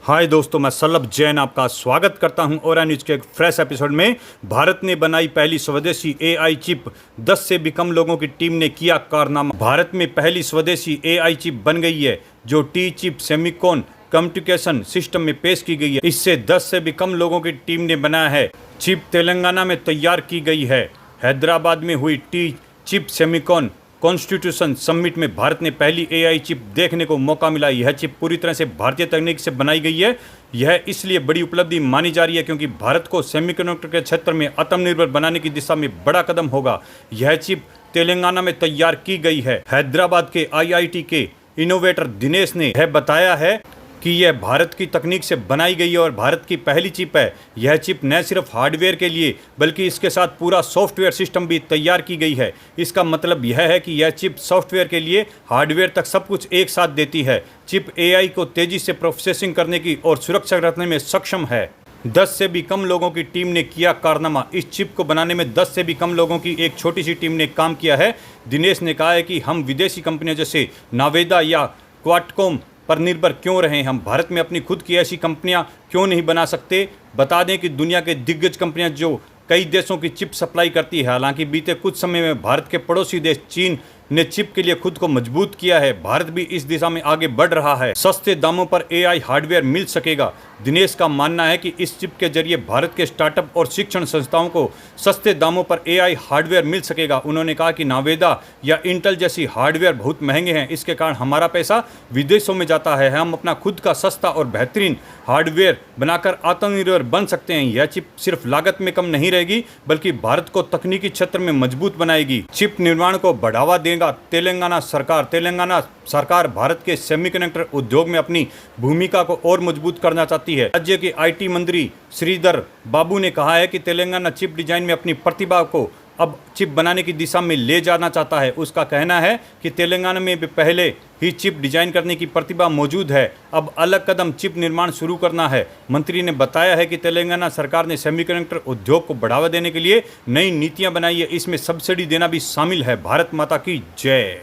हाय दोस्तों, मैं सल्लभ जैन आपका स्वागत करता हूं और न्यूज़ के एक फ्रेश एपिसोड में। भारत ने बनाई पहली स्वदेशी एआई चिप, 10 से भी कम लोगों की टीम ने किया कारनामा। भारत में पहली स्वदेशी एआई चिप बन गई है जो T chip Semicon communication system में पेश की गई है। इससे 10 से भी कम लोगों की टीम ने बनाया है। चिप तेलंगाना में तैयार की गई है। हैदराबाद में हुई T chip Semicon constitution summit में भारत ने पहली एआई चिप देखने को मौका मिला। यह चिप पूरी तरह से भारतीय तकनीक से बनाई गई है। यह इसलिए बड़ी उपलब्धि मानी जा रही है क्योंकि भारत को सेमीकंडक्टर के क्षेत्र में आत्मनिर्भर बनाने की दिशा में बड़ा कदम होगा। यह चिप तेलंगाना में तैयार की गई है। हैदराबाद के आईआईटी के इनोवेटर दिनेश ने यह बताया है कि यह भारत की तकनीक से बनाई गई है और भारत की पहली चिप है। यह चिप न सिर्फ हार्डवेयर के लिए बल्कि इसके साथ पूरा सॉफ्टवेयर सिस्टम भी तैयार की गई है। इसका मतलब यह है कि यह चिप सॉफ्टवेयर के लिए हार्डवेयर तक सब कुछ एक साथ देती है। चिप एआई को तेजी से प्रोसेसिंग करने की और सुरक्षा रखने में सक्षम है। 10 से भी कम लोगों की टीम ने किया कारनामा। इस चिप को बनाने में 10 से भी कम लोगों की एक छोटी सी टीम ने काम किया है। दिनेश ने कहा है कि हम विदेशी कंपनियों जैसे नावेदा या क्वाडकॉम पर निर्भर क्यों रहे, हम भारत में अपनी खुद की ऐसी कंपनियां क्यों नहीं बना सकते। बता दें कि दुनिया के दिग्गज कंपनियां जो कई देशों की चिप सप्लाई करती है। हालांकि बीते कुछ समय में भारत के पड़ोसी देश चीन ने चिप के लिए खुद को मजबूत किया है। भारत भी इस दिशा में आगे बढ़ रहा है। सस्ते दामों पर एआई हार्डवेयर मिल सकेगा। दिनेश का मानना है कि इस चिप के जरिए भारत के स्टार्टअप और शिक्षण संस्थाओं को सस्ते दामों पर एआई हार्डवेयर मिल सकेगा। उन्होंने कहा कि नावेदा या इंटेल जैसी हार्डवेयर बहुत महंगे हैं, इसके कारण हमारा पैसा विदेशों में जाता है। हम अपना खुद का सस्ता और बेहतरीन हार्डवेयर बनाकर आत्मनिर्भर बन सकते हैं। यह चिप सिर्फ लागत में कम नहीं रहेगी बल्कि भारत को तकनीकी क्षेत्र में मजबूत बनाएगी। चिप निर्माण को बढ़ावा देगा तेलंगाना सरकार भारत के सेमीकंडक्टर उद्योग में अपनी भूमिका को और मजबूत करना चाहती है। राज्य के आईटी मंत्री श्रीधर बाबू ने कहा है कि तेलंगाना चिप डिजाइन में अपनी प्रतिभा को अब चिप बनाने की दिशा में ले जाना चाहता है। उसका कहना है कि तेलंगाना में भी पहले ही चिप डिजाइन करने की प्रतिभा मौजूद है। अब अलग कदम चिप निर्माण शुरू करना है। मंत्री ने बताया है कि तेलंगाना सरकार ने सेमीकंडक्टर उद्योग को बढ़ावा देने के लिए नई नीतियां बनाई है। इसमें सब्सिडी देना भी शामिल है। भारत माता की जय।